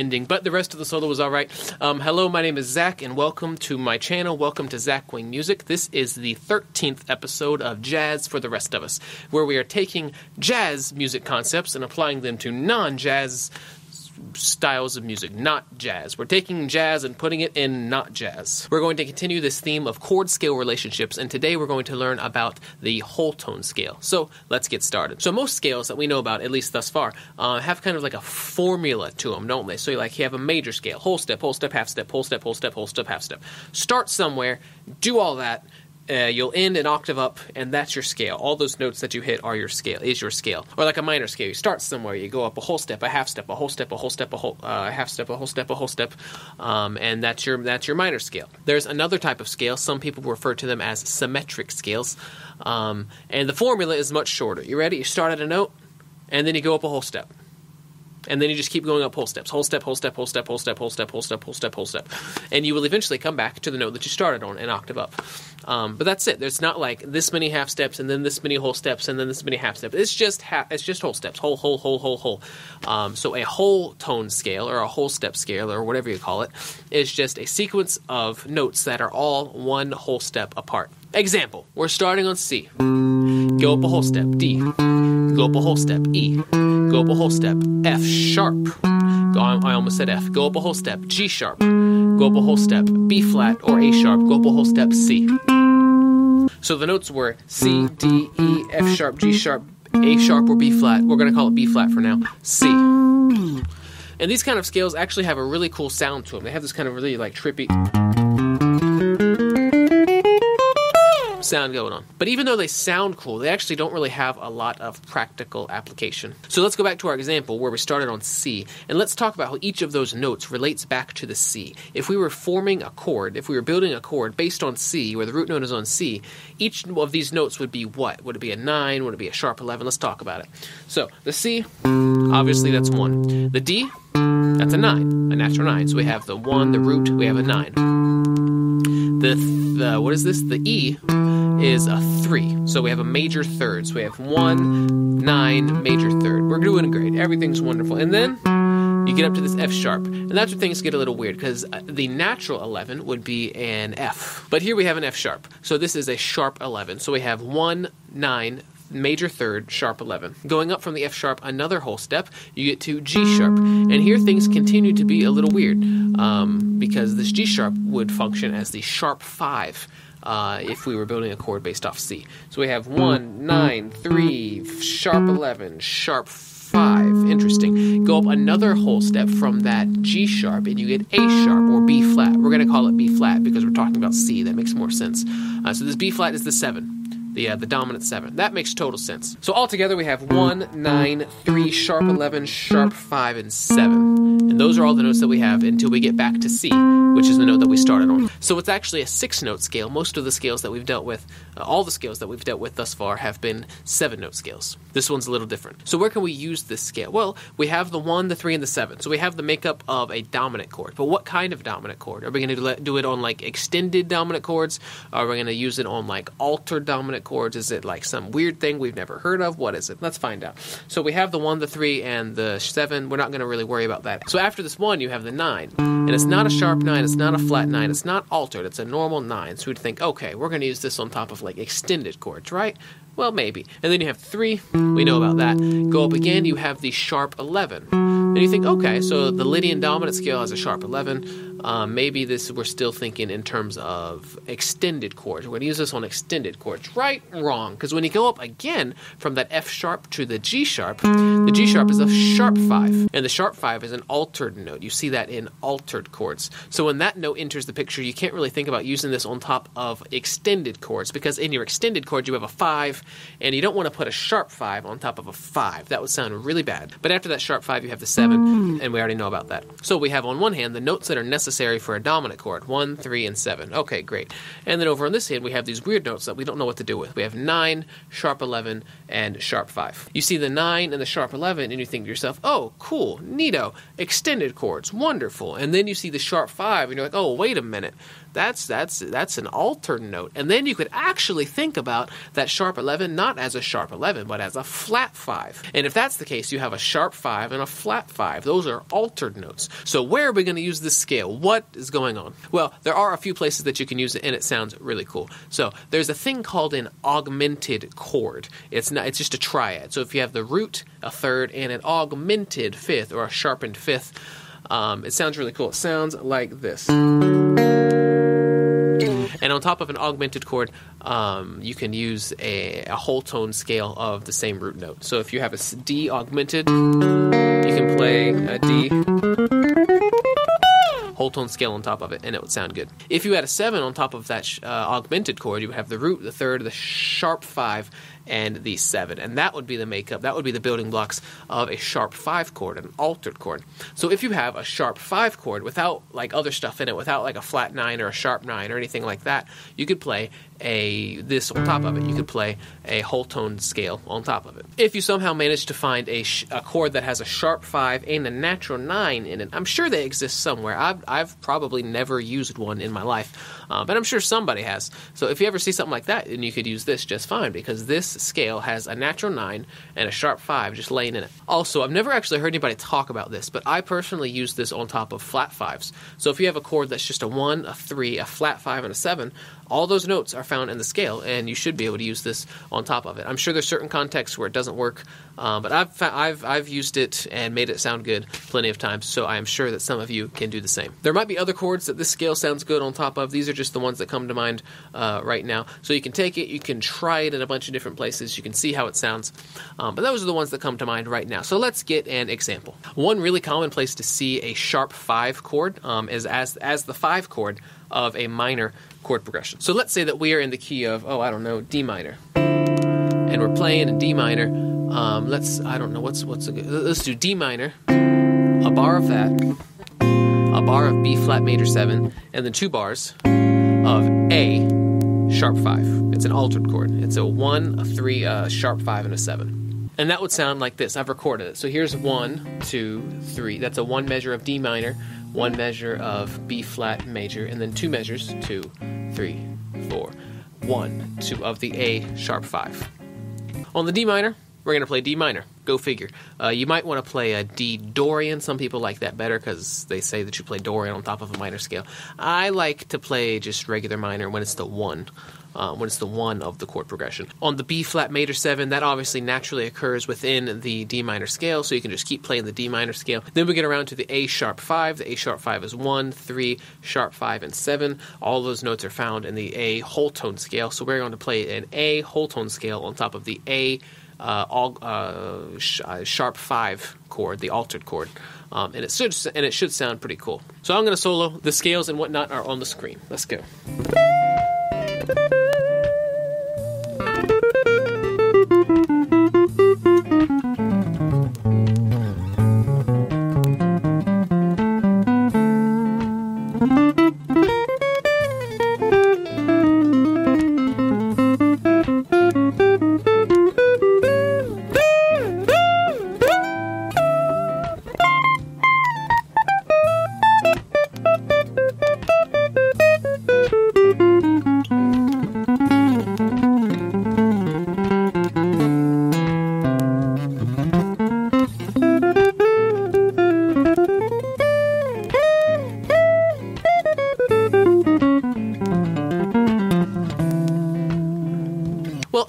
ending, but the rest of the solo was all right. Hello, my name is Zach, and welcome to my channel. Welcome to Zack Wing Music. This is the 13th episode of Jazz for the Rest of Us, where we are taking jazz music concepts and applying them to non-jazz styles of music, not jazz. We're taking jazz and putting it in not jazz. We're going to continue this theme of chord scale relationships, and today we're going to learn about the whole tone scale. So let's get started. So most scales that we know about, at least thus far, have kind of like a formula to them, don't they? So you have a major scale, whole step, half step, whole step, whole step, half step. Start somewhere, do all that. You'll end an octave up, and that's your scale. All those notes that you hit are your scale, is your scale. Or like a minor scale, you start somewhere, you go up a whole step, a half step, a whole step, a whole step, a half step, a whole step, a whole step, and that's your minor scale. There's another type of scale. Some people refer to them as symmetric scales, and the formula is much shorter. You ready? You start at a note, and then you go up a whole step. And then you just keep going up whole steps. Whole step, whole step, whole step, whole step, whole step, whole step, whole step, whole step. And you will eventually come back to the note that you started on, an octave up. But that's it. There's not like this many half steps and then this many whole steps and then this many half steps. It's just whole steps. Whole. So a whole tone scale or a whole step scale or whatever you call it is just a sequence of notes that are all one whole step apart. Example, we're starting on C. Go up a whole step, D. Go up a whole step, E. Go up a whole step, F sharp. I almost said F. Go up a whole step, G sharp. Go up a whole step, B flat or A sharp. Go up a whole step, C. So the notes were C, D, E, F sharp, G sharp, A sharp, or B flat. We're going to call it B flat for now. C. And these kind of scales actually have a really cool sound to them. They have this kind of really like trippy sound going on. But even though they sound cool, they actually don't really have a lot of practical application. So let's go back to our example where we started on C, and let's talk about how each of those notes relates back to the C. If we were forming a chord, if we were building a chord based on C, where the root note is on C, each of these notes would be what? Would it be a 9? Would it be a sharp 11? Let's talk about it. So the C, obviously that's 1. The D, that's a 9, a natural 9. So we have the 1, the root, we have a 9. What is this? The E is a 3. So we have a major third. So we have 1, 9, major third. We're doing great. Everything's wonderful. And then you get up to this F sharp. And that's where things get a little weird because the natural 11 would be an F. But here we have an F sharp. So this is a sharp 11. So we have 1, 9, major third, sharp 11. Going up from the F sharp another whole step, you get to G sharp. And here things continue to be a little weird because this G sharp would function as the sharp 5 if we were building a chord based off C. So we have 1, 9, 3, sharp 11, sharp 5. Interesting. Go up another whole step from that G sharp and you get A sharp or B flat. We're going to call it B flat because we're talking about C. That makes more sense. So this B flat is the 7. The dominant 7. That makes total sense. So altogether we have 1, 9, 3, sharp 11, sharp 5, and 7. And those are all the notes that we have until we get back to C, which is the note that we started on. So it's actually a 6-note scale. Most of the scales that we've dealt with, all the scales that we've dealt with thus far have been 7-note scales. This one's a little different. So where can we use this scale? Well, we have the 1, the 3, and the 7. So we have the makeup of a dominant chord. But what kind of dominant chord? Are we going to do it on like extended dominant chords? Are we going to use it on like altered dominant chords? Is it like some weird thing we've never heard of? What is it? Let's find out. So we have the 1, the 3, and the 7. We're not going to really worry about that. So after this 1, you have the 9. And it's not a sharp 9. It's not a flat 9. It's not altered. It's a normal 9. So we'd think, okay, we're going to use this on top of like extended chords, right? Well, maybe. And then you have 3. We know about that. Go up again, you have the sharp 11. And you think, okay, so the Lydian dominant scale has a sharp 11. Maybe we're still thinking in terms of extended chords. We're going to use this on extended chords. Right? Wrong. Because when you go up again from that F sharp to the G sharp is a sharp 5. And the sharp 5 is an altered note. You see that in altered chords. So when that note enters the picture, you can't really think about using this on top of extended chords because in your extended chords you have a 5 and you don't want to put a sharp 5 on top of a 5. That would sound really bad. But after that sharp 5 you have the 7 and we already know about that. So we have on one hand the notes that are necessary for a dominant chord, 1, 3, and 7. Okay, great. And then over on this hand we have these weird notes that we don't know what to do with. We have 9, sharp 11, and sharp 5. You see the 9 and the sharp 11 and you think to yourself, oh, cool, neato, extended chords, wonderful. And then you see the sharp 5 and you're like, oh, wait a minute. That's an altered note. And then you could actually think about that sharp 11 not as a sharp 11, but as a flat 5. And if that's the case, you have a sharp 5 and a flat 5. Those are altered notes. So where are we going to use this scale? What is going on? Well, there are a few places that you can use it, and it sounds really cool. So there's a thing called an augmented chord. It's just a triad. So if you have the root, a third, and an augmented fifth, or a sharpened fifth, it sounds really cool. It sounds like this. And on top of an augmented chord, you can use a whole tone scale of the same root note. So if you have a D augmented, you can play a D whole tone scale on top of it, and it would sound good. If you had a 7 on top of that augmented chord, you would have the root, the third, the sharp 5, and the 7. And that would be the makeup, that would be the building blocks of a sharp 5 chord, an altered chord. So if you have a sharp 5 chord without like other stuff in it, without like a flat 9 or a sharp 9 or anything like that, you could play this on top of it. You could play a whole tone scale on top of it. If you somehow manage to find a chord that has a sharp 5 and a natural 9 in it, I'm sure they exist somewhere. I've probably never used one in my life, but I'm sure somebody has. So if you ever see something like that, then you could use this just fine, because this scale has a natural 9 and a sharp 5 just laying in it. Also, I've never actually heard anybody talk about this, but I personally use this on top of flat 5s. So if you have a chord that's just a 1, a 3, a flat 5, and a 7, all those notes are found in the scale, and you should be able to use this on top of it. I'm sure there's certain contexts where it doesn't work, but I've used it and made it sound good plenty of times, so I am sure that some of you can do the same. There might be other chords that this scale sounds good on top of. These are just the ones that come to mind right now. So you can take it, you can try it in a bunch of different places, you can see how it sounds, but those are the ones that come to mind right now. So let's get an example. One really common place to see a sharp 5 chord is as the 5 chord of a minor chord progression. So let's say that we are in the key of, D minor, and we're playing in D minor. Let's do D minor, a bar of that, a bar of B flat major 7, and then 2 bars of A sharp 5. It's an altered chord. It's a 1, a 3, a sharp 5, and a 7. And that would sound like this. I've recorded it. So here's 1, 2, 3. That's a 1 measure of D minor, 1 measure of B flat major, and then 2 measures, 2, 3, 4, 1, 2 of the A sharp 5. On the D minor, we're going to play D minor. Go figure. You might want to play a D Dorian. Some people like that better because they say that you play Dorian on top of a minor scale. I like to play just regular minor when it's the 1. When it's the 1 of the chord progression. On the B flat major 7, that obviously naturally occurs within the D minor scale, so you can just keep playing the D minor scale. Then we get around to the A sharp 5. The A sharp 5 is 1, 3, sharp 5, and 7. All those notes are found in the A whole tone scale, so we're going to play an A whole tone scale on top of the A sharp 5 chord, the altered chord. And it should sound pretty cool. So I'm going to solo. The scales and whatnot are on the screen. Let's go.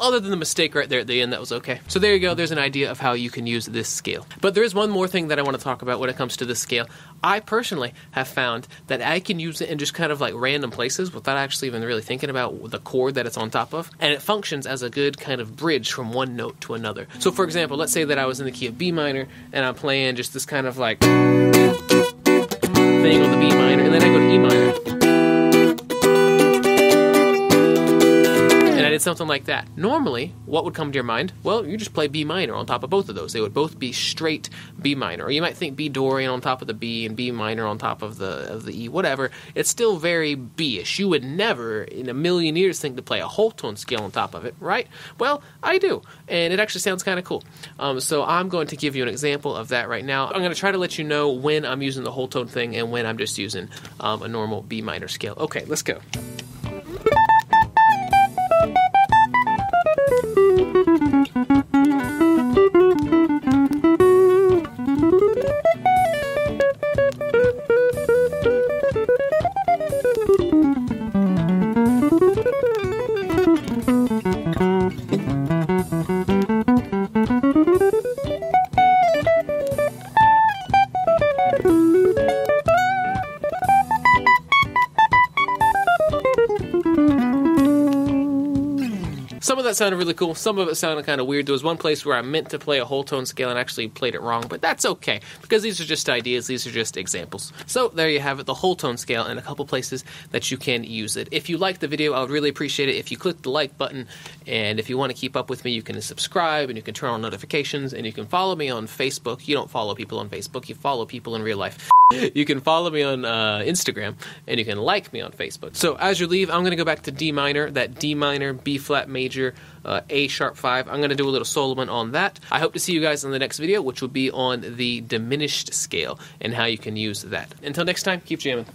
Other than the mistake right there at the end, that was okay. So there you go. There's an idea of how you can use this scale. But there is one more thing that I want to talk about when it comes to this scale. I personally have found that I can use it in just kind of like random places without actually even really thinking about the chord that it's on top of. And it functions as a good kind of bridge from one note to another. So for example, let's say that I was in the key of B minor and I'm playing just this kind of like thing on the B minor, and then I go to E minor. It's something like that. Normally, what would come to your mind? Well, you just play B minor on top of both of those. They would both be straight B minor. Or you might think B Dorian on top of the B and B minor on top of the E, whatever. It's still very B-ish. You would never in a million years think to play a whole tone scale on top of it, right? Well, I do, and it actually sounds kind of cool. So I'm going to give you an example of that right now. I'm going to try to let you know when I'm using the whole tone thing and when I'm just using a normal B minor scale. Okay, let's go. Some of that sounded really cool. Some of it sounded kind of weird. There was one place where I meant to play a whole tone scale and actually played it wrong, but that's okay, because these are just ideas. These are just examples. So there you have it, the whole tone scale, and a couple places that you can use it. If you liked the video, I would really appreciate it if you click the like button, and if you want to keep up with me, you can subscribe, and you can turn on notifications, and you can follow me on Facebook. You don't follow people on Facebook. You follow people in real life. You can follow me on Instagram, and you can like me on Facebook. So as you leave, I'm going to go back to D minor, that D minor, B flat major, A sharp 5. I'm going to do a little soloing on that. I hope to see you guys in the next video, which will be on the diminished scale and how you can use that. Until next time, keep jamming.